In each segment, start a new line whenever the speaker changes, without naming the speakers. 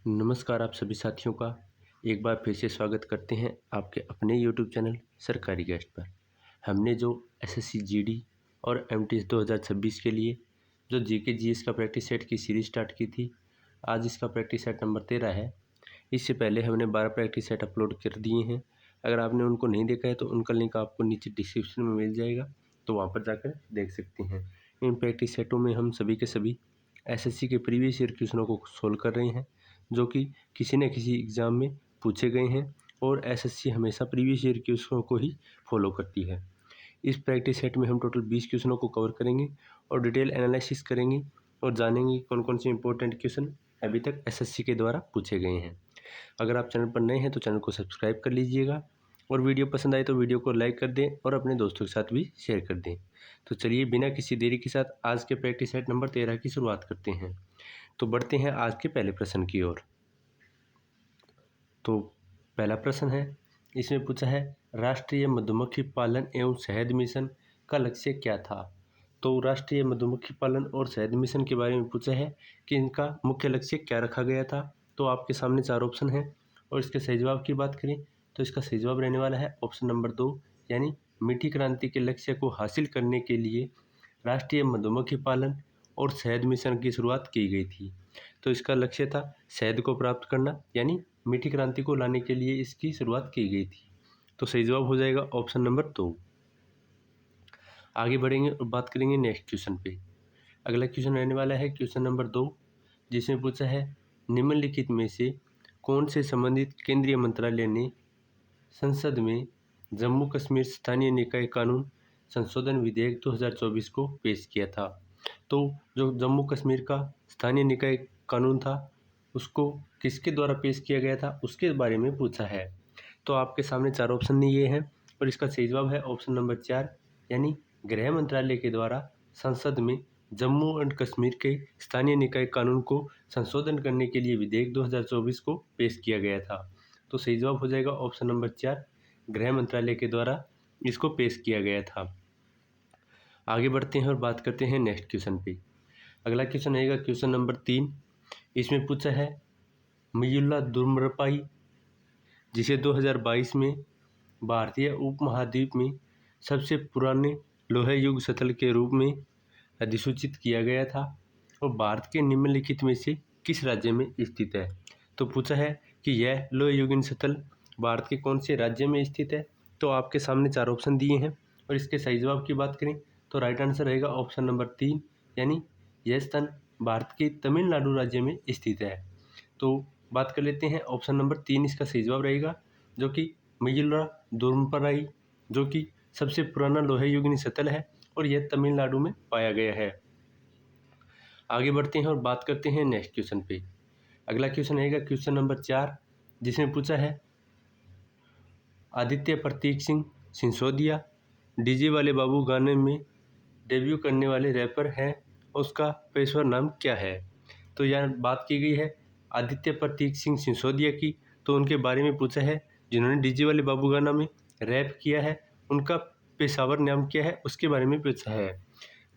नमस्कार आप सभी साथियों का एक बार फिर से स्वागत करते हैं आपके अपने यूट्यूब चैनल सरकारी गेस्ट पर। हमने जो एसएससी जीडी और एमटीएस 2026 के लिए जो जीके जीएस का प्रैक्टिस सेट की सीरीज स्टार्ट की थी, आज इसका प्रैक्टिस सेट नंबर 13 है। इससे पहले हमने 12 प्रैक्टिस सेट अपलोड कर दिए हैं। अगर आपने उनको नहीं देखा है तो उनका लिंक आपको नीचे डिस्क्रिप्शन में मिल जाएगा, तो वहाँ पर जाकर देख सकते हैं। इन प्रैक्टिस सेटों में हम सभी के सभी एसएससी के प्रीवियस ईयर क्वेश्चनों को सोल्व कर रहे हैं, जो कि किसी न किसी एग्ज़ाम में पूछे गए हैं और एसएससी हमेशा प्रीवियस ईयर क्वेश्चनों को ही फॉलो करती है। इस प्रैक्टिस सेट में हम टोटल 20 क्वेश्चनों को कवर करेंगे और डिटेल एनालिसिस करेंगे और जानेंगे कौन कौन से इंपॉर्टेंट क्वेश्चन अभी तक एसएससी के द्वारा पूछे गए हैं। अगर आप चैनल पर नए हैं तो चैनल को सब्सक्राइब कर लीजिएगा और वीडियो पसंद आए तो वीडियो को लाइक कर दें और अपने दोस्तों के साथ भी शेयर कर दें। तो चलिए बिना किसी देरी के साथ आज के प्रैक्टिस सेट नंबर 13 की शुरुआत करते हैं। तो बढ़ते हैं आज के पहले प्रश्न की ओर। तो पहला प्रश्न है, इसमें पूछा है राष्ट्रीय मधुमक्खी पालन एवं शहद मिशन का लक्ष्य क्या था। तो राष्ट्रीय मधुमक्खी पालन और शहद मिशन के बारे में पूछा है कि इनका मुख्य लक्ष्य क्या रखा गया था। तो आपके सामने 4 ऑप्शन हैं और इसके सही जवाब की बात करें तो इसका सही जवाब रहने वाला है ऑप्शन नंबर 2, यानी मीठी क्रांति के लक्ष्य को हासिल करने के लिए राष्ट्रीय मधुमक्खी पालन और शहद मिशन की शुरुआत की गई थी। तो इसका लक्ष्य था शहद को प्राप्त करना, यानी मीठी क्रांति को लाने के लिए इसकी शुरुआत की गई थी। तो सही जवाब हो जाएगा ऑप्शन नंबर 2। आगे बढ़ेंगे और बात करेंगे नेक्स्ट क्वेश्चन पे। अगला क्वेश्चन रहने वाला है क्वेश्चन नंबर 2, जिसमें पूछा है निम्नलिखित में से कौन से संबंधित केंद्रीय मंत्रालय ने संसद में जम्मू कश्मीर स्थानीय निकाय कानून संशोधन विधेयक 2024 को पेश किया था। तो जो जम्मू कश्मीर का स्थानीय निकाय कानून था उसको किसके द्वारा पेश किया गया था उसके बारे में पूछा है। तो आपके सामने 4 ऑप्शन ये हैं और इसका सही जवाब है ऑप्शन नंबर 4, यानी गृह मंत्रालय के द्वारा संसद में जम्मू एंड कश्मीर के स्थानीय निकाय कानून को संशोधन करने के लिए विधेयक 2024 को पेश किया गया था। तो सही जवाब हो जाएगा ऑप्शन नंबर 4, गृह मंत्रालय के द्वारा इसको पेश किया गया था। आगे बढ़ते हैं और बात करते हैं नेक्स्ट क्वेश्चन पे। अगला क्वेश्चन रहेगा क्वेश्चन नंबर 3। इसमें पूछा है मयूला दुर्मरपाई, जिसे 2022 में भारतीय उपमहाद्वीप में सबसे पुराने लोहे युग स्थल के रूप में अधिसूचित किया गया था और भारत के निम्नलिखित में से किस राज्य में स्थित है। तो पूछा है कि यह लोहे युगीन स्थल भारत के कौन से राज्य में स्थित है। तो आपके सामने 4 ऑप्शन दिए हैं और इसके सही जवाब की बात करें तो राइट आंसर रहेगा ऑप्शन नंबर 3, यानी यह स्थान भारत के तमिलनाडु राज्य में स्थित है। तो बात कर लेते हैं ऑप्शन नंबर 3 इसका सही जवाब रहेगा, जो कि मयूला दुर्मपराई, जो कि सबसे पुराना लोहे युगीन स्थल है और यह तमिलनाडु में पाया गया है। आगे बढ़ते हैं और बात करते हैं नेक्स्ट क्वेश्चन पे। अगला क्वेश्चन रहेगा क्वेश्चन नंबर 4, जिसमें पूछा है आदित्य प्रतीक सिंह सिसोदिया डीजे वाले बाबू गाने में डेब्यू करने वाले रैपर हैं, उसका पेशेवर नाम क्या है। तो यहाँ बात की गई है आदित्य प्रतीक सिंह सिसोदिया की, तो उनके बारे में पूछा है जिन्होंने डीजे वाले बाबू गाना में रैप किया है, उनका पेशेवर नाम क्या है उसके बारे में पूछा है।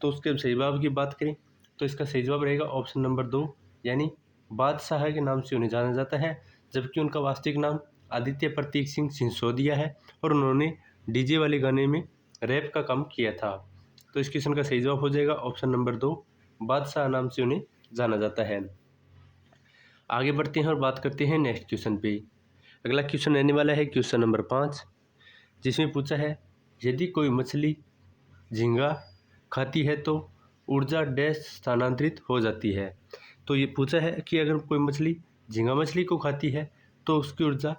तो उसके सही जवाब की बात करें तो इसका सही जवाब रहेगा ऑप्शन नंबर 2, यानी बादशाह के नाम से उन्हें जाना जाता है, जबकि उनका वास्तविक नाम आदित्य प्रतीक सिंह सिसोदिया है और उन्होंने डीजे वाले गाने में रैप का काम किया था। तो इस क्वेश्चन का सही जवाब हो जाएगा ऑप्शन नंबर 2, बादशाह नाम से उन्हें जाना जाता है। आगे बढ़ते हैं और बात करते हैं नेक्स्ट क्वेश्चन पे। अगला क्वेश्चन रहने वाला है क्वेश्चन नंबर 5, जिसमें पूछा है यदि कोई मछली झींगा खाती है तो ऊर्जा डैश स्थानांतरित हो जाती है। तो ये पूछा है कि अगर कोई मछली झींगा मछली को खाती है तो उसकी ऊर्जा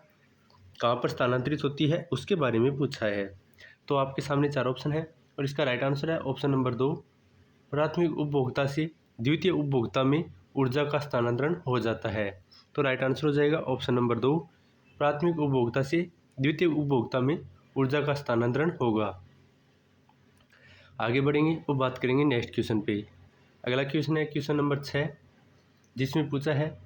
कहाँ पर स्थानांतरित होती है उसके बारे में पूछा है। तो आपके सामने 4 ऑप्शन है और इसका राइट आंसर है ऑप्शन नंबर 2, प्राथमिक उपभोक्ता से द्वितीय उपभोक्ता में ऊर्जा का स्थानांतरण हो जाता है। तो राइट आंसर हो जाएगा ऑप्शन नंबर 2, प्राथमिक उपभोक्ता से द्वितीय उपभोक्ता में ऊर्जा का स्थानांतरण होगा। आगे बढ़ेंगे और बात करेंगे नेक्स्ट क्वेश्चन पे। अगला क्वेश्चन है क्वेश्चन नंबर 6, जिसमें पूछा है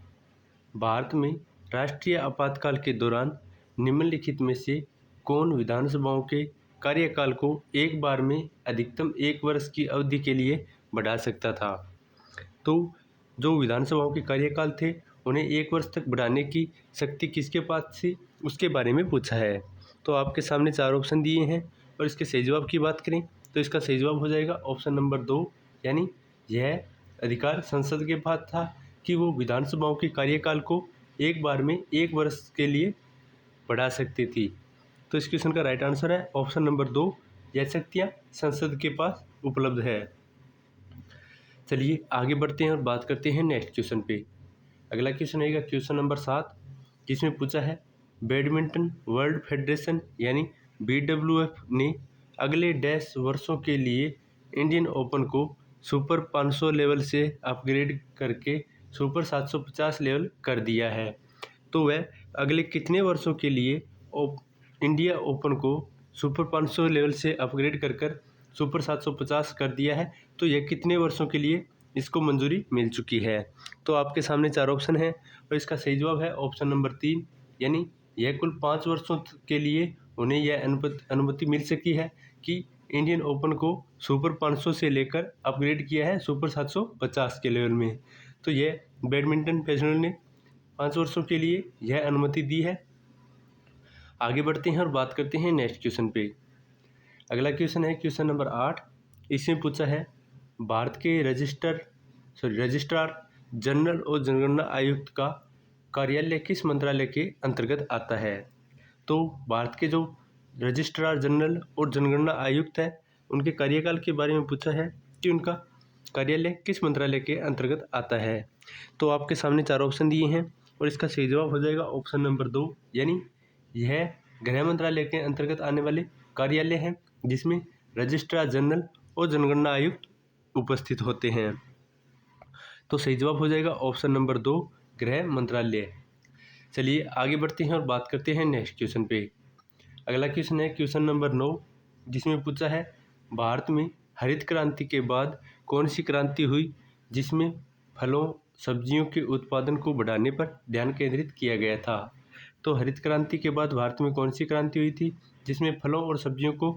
भारत में राष्ट्रीय आपातकाल के दौरान निम्नलिखित में से कौन विधानसभाओं के कार्यकाल को एक बार में अधिकतम 1 वर्ष की अवधि के लिए बढ़ा सकता था। तो जो विधानसभाओं के कार्यकाल थे उन्हें 1 वर्ष तक बढ़ाने की शक्ति किसके पास थी, उसके बारे में पूछा है। तो आपके सामने 4 ऑप्शन दिए हैं और इसके सही जवाब की बात करें तो इसका सही जवाब हो जाएगा ऑप्शन नंबर 2, यानी यह अधिकार संसद के पास था कि वो विधानसभाओं के कार्यकाल को एक बार में 1 वर्ष के लिए बढ़ा सकती थी। तो इस क्वेश्चन का राइट आंसर है ऑप्शन नंबर 2, यह शक्तियाँ संसद के पास उपलब्ध है। चलिए आगे बढ़ते हैं और बात करते हैं नेक्स्ट क्वेश्चन पे। अगला क्वेश्चन रहेगा क्वेश्चन नंबर 7, जिसमें पूछा है बैडमिंटन वर्ल्ड फेडरेशन यानी BWF ने अगले डैश वर्षों के लिए इंडियन ओपन को सुपर 500 लेवल से अपग्रेड करके सुपर 750 लेवल कर दिया है। तो वह अगले कितने वर्षों के लिए इंडिया ओपन को सुपर 500 लेवल से अपग्रेड कर सुपर 750 कर दिया है, तो यह कितने वर्षों के लिए इसको मंजूरी मिल चुकी है। तो आपके सामने 4 ऑप्शन है और इसका सही जवाब है ऑप्शन नंबर 3, यानी यह कुल 5 वर्षों के लिए उन्हें यह अनुमति मिल सकी है कि इंडियन ओपन को सुपर 500 से लेकर अपग्रेड किया है सुपर 750 के लेवल में। तो यह बैडमिंटन फेडरेशन ने 5 वर्षों के लिए यह अनुमति दी है। आगे बढ़ते हैं और बात करते हैं नेक्स्ट क्वेश्चन पे। अगला क्वेश्चन है क्वेश्चन नंबर 8, इसमें पूछा है भारत के रजिस्ट्रार जनरल और जनगणना आयुक्त का कार्यालय किस मंत्रालय के अंतर्गत आता है। तो भारत के जो रजिस्ट्रार जनरल और जनगणना आयुक्त है उनके कार्यकाल के बारे में पूछा है कि उनका कार्यालय किस मंत्रालय के अंतर्गत आता है। तो आपके सामने 4 ऑप्शन दिए हैं और इसका सही जवाब हो जाएगा ऑप्शन नंबर 2, यानी यह गृह मंत्रालय के अंतर्गत आने वाले कार्यालय हैं जिसमें रजिस्ट्रार जनरल और जनगणना आयुक्त उपस्थित होते हैं। तो सही जवाब हो जाएगा ऑप्शन नंबर 2, गृह मंत्रालय। चलिए आगे बढ़ते हैं और बात करते हैं नेक्स्ट क्वेश्चन पे। अगला क्वेश्चन है क्वेश्चन नंबर 9, जिसमें पूछा है भारत में हरित क्रांति के बाद कौन सी क्रांति हुई जिसमें फलों सब्जियों के उत्पादन को बढ़ाने पर ध्यान केंद्रित किया गया था। तो हरित क्रांति के बाद भारत में कौन सी क्रांति हुई थी जिसमें फलों और सब्जियों को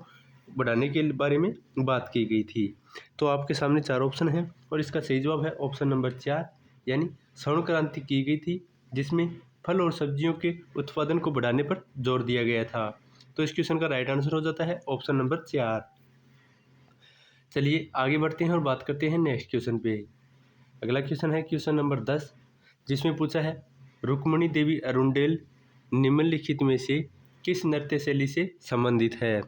बढ़ाने के बारे में बात की गई थी। तो आपके सामने 4 ऑप्शन हैं और इसका सही जवाब है ऑप्शन नंबर 4, यानी स्वर्ण क्रांति की गई थी जिसमें फल और सब्जियों के उत्पादन को बढ़ाने पर जोर दिया गया था। तो इस क्वेश्चन का राइट आंसर हो जाता है ऑप्शन नंबर 4। चलिए आगे बढ़ते हैं और बात करते हैं नेक्स्ट क्वेश्चन पे। अगला क्वेश्चन है क्वेश्चन नंबर 10, जिसमें पूछा है रुक्मणी देवी अरुंडेल निम्नलिखित में से किस नृत्य शैली से संबंधित है।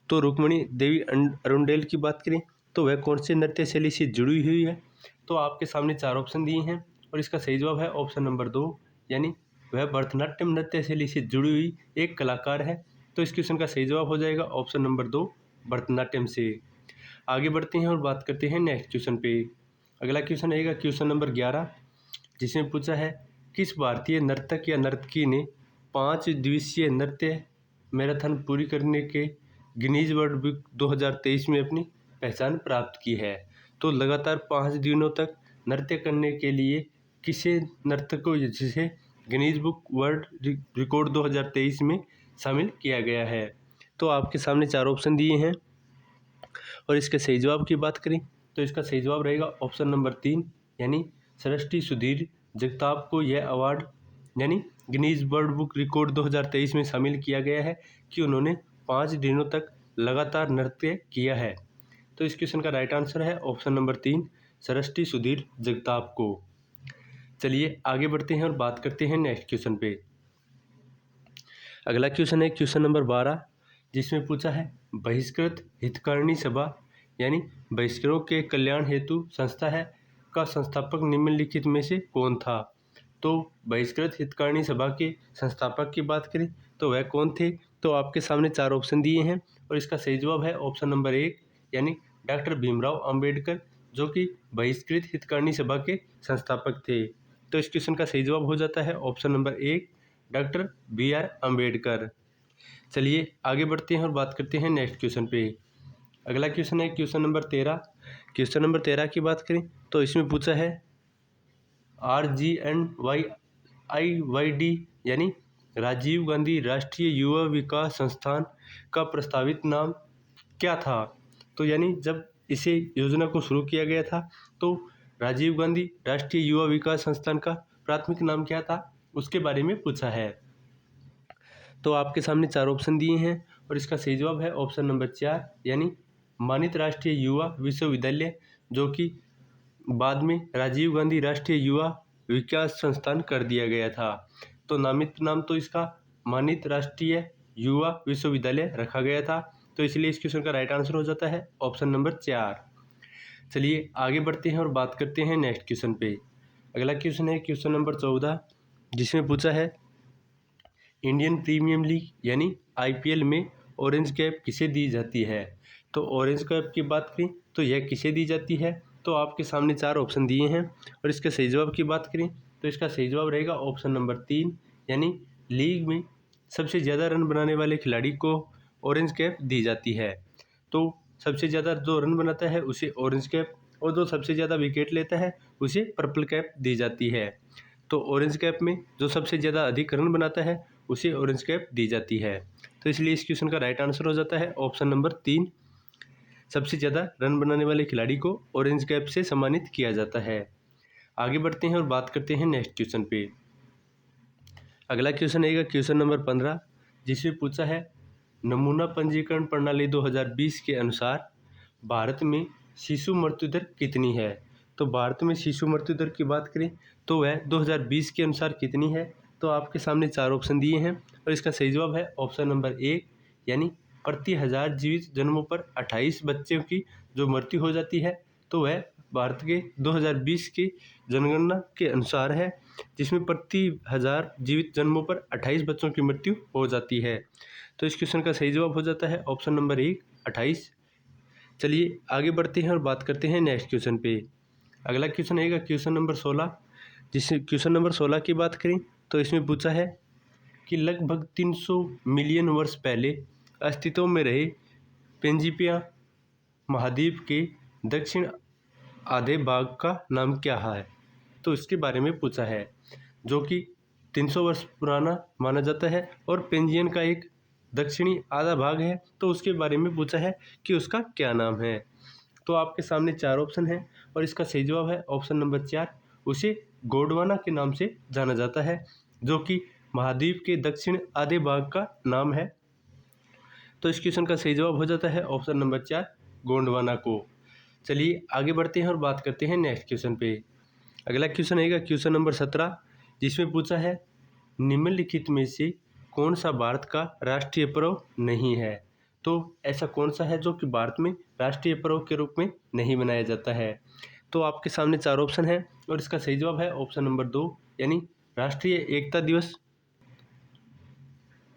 तो रुक्मणी देवी अरुंडेल की बात करें तो वह कौन से नृत्य शैली से जुड़ी हुई है। तो आपके सामने 4 ऑप्शन दिए हैं और इसका सही जवाब है ऑप्शन नंबर 2, यानी वह भरतनाट्यम नृत्य शैली से जुड़ी हुई एक कलाकार है। तो इस क्वेश्चन का सही जवाब हो जाएगा ऑप्शन नंबर 2, भरतनाट्यम से। आगे बढ़ते हैं और बात करते हैं नेक्स्ट क्वेश्चन पे। अगला क्वेश्चन रहेगा क्वेश्चन नंबर 11, जिसमें पूछा है किस भारतीय नर्तक या नर्तकी ने 5 दिवसीय नृत्य मैराथन पूरी करने के गिनीज वर्ल्ड बुक 2023 में अपनी पहचान प्राप्त की है। तो लगातार 5 दिनों तक नृत्य करने के लिए किसे नर्तक को जिसे गिनीज बुक वर्ल्ड रिकॉर्ड 2023 में शामिल किया गया है। तो आपके सामने 4 ऑप्शन दिए हैं और इसके सही जवाब की बात करें तो इसका सही जवाब रहेगा ऑप्शन नंबर 3, यानी सृष्टि सुधीर जगताप को यह अवार्ड यानी गिनीज वर्ल्ड बुक रिकॉर्ड 2023 में शामिल किया गया है कि उन्होंने 5 दिनों तक लगातार नृत्य किया है। तो इस क्वेश्चन का राइट आंसर है ऑप्शन नंबर 3, सृष्टि सुधीर जगताप को। चलिए आगे बढ़ते हैं और बात करते हैं नेक्स्ट क्वेश्चन पे। अगला क्वेश्चन है क्वेश्चन नंबर 12, जिसमें पूछा है बहिष्कृत हितकारिणी सभा यानी बहिष्करों के कल्याण हेतु संस्था है का संस्थापक निम्नलिखित में से कौन था। तो बहिष्कृत हितकारिणी सभा के संस्थापक की बात करें तो वह कौन थे। तो आपके सामने 4 ऑप्शन दिए हैं और इसका सही जवाब है ऑप्शन नंबर 1, यानी डॉक्टर भीमराव अंबेडकर, जो कि बहिष्कृत हितकारिणी सभा के संस्थापक थे। तो इस क्वेश्चन का सही जवाब हो जाता है option number 1, doctor BR Ambedkar. चलिए आगे बढ़ते हैं और बात करते हैं नेक्स्ट क्वेश्चन पे। अगला क्वेश्चन है क्वेश्चन नंबर 13। क्वेश्चन नंबर 13 की बात करें तो इसमें पूछा है RGNYIYD यानी राजीव गांधी राष्ट्रीय युवा विकास संस्थान का प्रस्तावित नाम क्या था। तो यानी जब इसे योजना को शुरू किया गया था तो राजीव गांधी राष्ट्रीय युवा विकास संस्थान का प्राथमिक नाम क्या था उसके बारे में पूछा है। तो आपके सामने 4 ऑप्शन दिए हैं और इसका सही जवाब है ऑप्शन नंबर 4 यानी मानित राष्ट्रीय युवा विश्वविद्यालय, जो कि बाद में राजीव गांधी राष्ट्रीय युवा विकास संस्थान कर दिया गया था। तो नामित नाम तो इसका मानित राष्ट्रीय युवा विश्वविद्यालय रखा गया था, तो इसलिए इस क्वेश्चन का राइट आंसर हो जाता है ऑप्शन नंबर 4। चलिए आगे बढ़ते हैं और बात करते हैं नेक्स्ट क्वेश्चन पे। अगला क्वेश्चन है क्वेश्चन नंबर 14, जिसमें पूछा है इंडियन प्रीमियर लीग यानी आईपीएल में ऑरेंज कैप किसे दी जाती है। तो ऑरेंज कैप की बात करें तो यह किसे दी जाती है, तो आपके सामने 4 ऑप्शन दिए हैं और इसके सही जवाब की बात करें तो इसका सही जवाब रहेगा ऑप्शन नंबर 3 यानी लीग में सबसे ज़्यादा रन बनाने वाले खिलाड़ी को ऑरेंज कैप दी जाती है। तो सबसे ज़्यादा जो रन बनाता है उसे ऑरेंज कैप और जो सबसे ज़्यादा विकेट लेता है उसे पर्पल कैप दी जाती है। तो ऑरेंज कैप में जो सबसे ज़्यादा अधिक रन बनाता है उसे ऑरेंज कैप दी जाती है। तो इसलिए इस क्वेश्चन का राइट आंसर हो जाता है ऑप्शन नंबर 3, सबसे ज़्यादा रन बनाने वाले खिलाड़ी को ऑरेंज कैप से सम्मानित किया जाता है। आगे बढ़ते हैं और बात करते हैं नेक्स्ट क्वेश्चन पे। अगला क्वेश्चन रहेगा क्वेश्चन नंबर 15, जिसमें पूछा है नमूना पंजीकरण प्रणाली 2020 के अनुसार भारत में शिशु मृत्यु दर कितनी है। तो भारत में शिशु मृत्यु दर की बात करें तो वह 2020 के अनुसार कितनी है, तो आपके सामने 4 ऑप्शन दिए हैं और इसका सही जवाब है ऑप्शन नंबर 1 यानी प्रति 1000 जीवित जन्मों पर 28 बच्चों की जो मृत्यु हो जाती है, तो वह भारत के 2020 की जनगणना के अनुसार है, जिसमें प्रति 1000 जीवित जन्मों पर 28 बच्चों की मृत्यु हो जाती है। तो इस क्वेश्चन का सही जवाब हो जाता है ऑप्शन नंबर 1 28। चलिए आगे बढ़ते हैं और बात करते हैं नेक्स्ट क्वेश्चन पे। अगला क्वेश्चन रहेगा क्वेश्चन नंबर 16, जिसमें क्वेश्चन नंबर 16 की बात करें तो इसमें पूछा है कि लगभग 300 मिलियन वर्ष पहले अस्तित्व में रहे पेंजिपिया महाद्वीप के दक्षिण आधे भाग का नाम क्या है। तो इसके बारे में पूछा है, जो कि 300 वर्ष पुराना माना जाता है और पेंजियन का एक दक्षिणी आधा भाग है, तो उसके बारे में पूछा है कि उसका क्या नाम है। तो आपके सामने 4 ऑप्शन है और इसका सही जवाब है ऑप्शन नंबर 4, उसे गोंडवाना के नाम से जाना जाता है, जो कि महाद्वीप के दक्षिण आधे भाग का नाम है। तो इस क्वेश्चन का सही जवाब हो जाता है ऑप्शन नंबर 4 गोंडवाना को। चलिए आगे बढ़ते हैं और बात करते हैं नेक्स्ट क्वेश्चन पे। अगला क्वेश्चन रहेगा क्वेश्चन नंबर 17, जिसमें पूछा है निम्नलिखित में से कौन सा भारत का राष्ट्रीय पर्व नहीं है। तो ऐसा कौन सा है जो कि भारत में राष्ट्रीय पर्व के रूप में नहीं मनाया जाता है। तो आपके सामने 4 ऑप्शन है और इसका सही जवाब है ऑप्शन नंबर 2 यानी राष्ट्रीय एकता दिवस।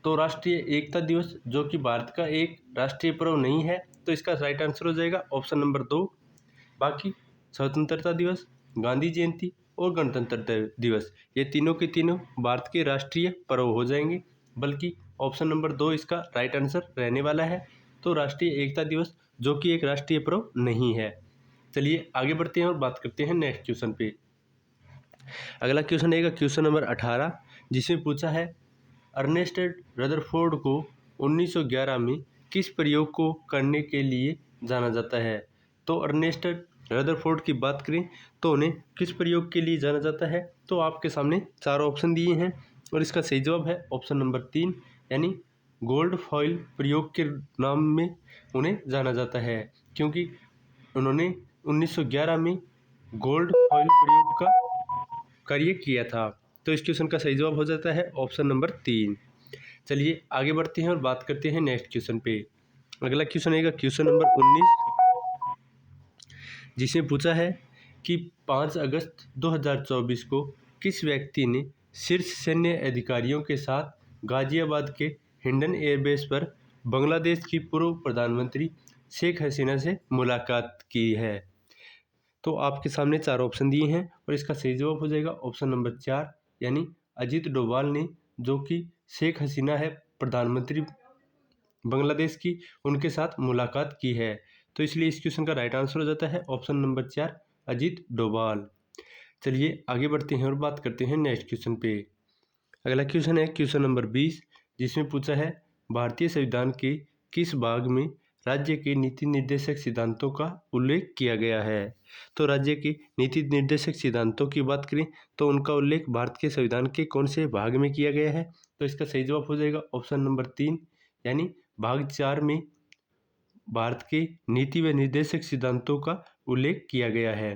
तो राष्ट्रीय एकता दिवस जो कि भारत का एक राष्ट्रीय पर्व नहीं है, तो इसका राइट आंसर हो जाएगा ऑप्शन नंबर 2। बाकी स्वतंत्रता दिवस, गांधी जयंती और गणतंत्र दिवस, ये तीनों के तीनों भारत के राष्ट्रीय पर्व हो जाएंगे, बल्कि ऑप्शन नंबर 2 इसका राइट आंसर रहने वाला है। तो राष्ट्रीय एकता दिवस जो कि एक राष्ट्रीय पर्व नहीं है। चलिए आगे बढ़ते हैं और बात करते हैं नेक्स्ट क्वेश्चन पे। अगला क्वेश्चन रहेगा क्वेश्चन नंबर 18, जिसमें पूछा है अर्नेस्ट रदरफोर्ड को 1911 में किस प्रयोग को करने के लिए जाना जाता है। तो अर्नेस्ट रदरफोर्ड की बात करें तो उन्हें किस प्रयोग के लिए जाना जाता है, तो आपके सामने 4 ऑप्शन दिए हैं और इसका सही जवाब है ऑप्शन नंबर 3 यानी गोल्ड फॉइल प्रयोग के नाम में उन्हें जाना जाता है, क्योंकि उन्होंने 1911 में गोल्ड फॉइल प्रयोग का कार्य किया था। तो इस क्वेश्चन का सही जवाब हो जाता है ऑप्शन नंबर 3। चलिए आगे बढ़ते हैं और बात करते हैं नेक्स्ट क्वेश्चन पे। अगला क्वेश्चन रहेगा क्वेश्चन नंबर 19, जिसमें पूछा है कि 5 अगस्त 2024 को किस व्यक्ति ने शीर्ष सैन्य अधिकारियों के साथ गाजियाबाद के हिंडन एयरबेस पर बांग्लादेश की पूर्व प्रधानमंत्री शेख हसीना से मुलाकात की है। तो आपके सामने 4 ऑप्शन दिए हैं और इसका सही जवाब हो जाएगा ऑप्शन नंबर 4 यानी अजीत डोभाल ने, जो कि शेख हसीना है प्रधानमंत्री बांग्लादेश की, उनके साथ मुलाकात की है। तो इसलिए इस क्वेश्चन का राइट आंसर हो जाता है ऑप्शन नंबर 4 अजीत डोभाल। चलिए आगे बढ़ते हैं और बात करते हैं नेक्स्ट क्वेश्चन पे। अगला क्वेश्चन है क्वेश्चन नंबर 20, जिसमें पूछा है भारतीय संविधान के किस भाग में राज्य के नीति निर्देशक सिद्धांतों का उल्लेख किया गया है। तो राज्य के नीति निर्देशक सिद्धांतों की बात करें तो उनका उल्लेख भारत के संविधान के कौन से भाग में किया गया है? तो इसका सही जवाब हो जाएगा ऑप्शन नंबर 3, यानी भाग 4 में भारत के नीति व निर्देशक सिद्धांतों का उल्लेख किया गया है।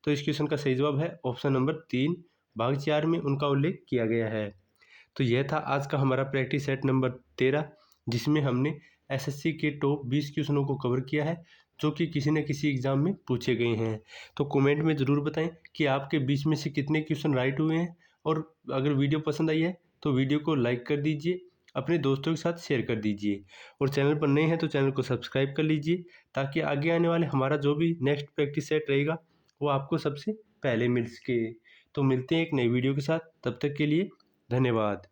तो इस क्वेश्चन का सही जवाब है ऑप्शन नंबर 3, भाग 4 में उनका उल्लेख किया गया है। तो यह था आज का हमारा प्रैक्टिस सेट नंबर 13, जिसमें हमने एसएससी के टॉप 20 क्वेश्चनों को कवर किया है जो कि किसी न किसी एग्जाम में पूछे गए हैं। तो कमेंट में ज़रूर बताएं कि आपके 20 में से कितने क्वेश्चन राइट हुए हैं, और अगर वीडियो पसंद आई है तो वीडियो को लाइक कर दीजिए, अपने दोस्तों के साथ शेयर कर दीजिए, और चैनल पर नए हैं तो चैनल को सब्सक्राइब कर लीजिए ताकि आगे आने वाले हमारा जो भी नेक्स्ट प्रैक्टिस सेट रहेगा वो आपको सबसे पहले मिल सके। तो मिलते हैं एक नई वीडियो के साथ, तब तक के लिए धन्यवाद।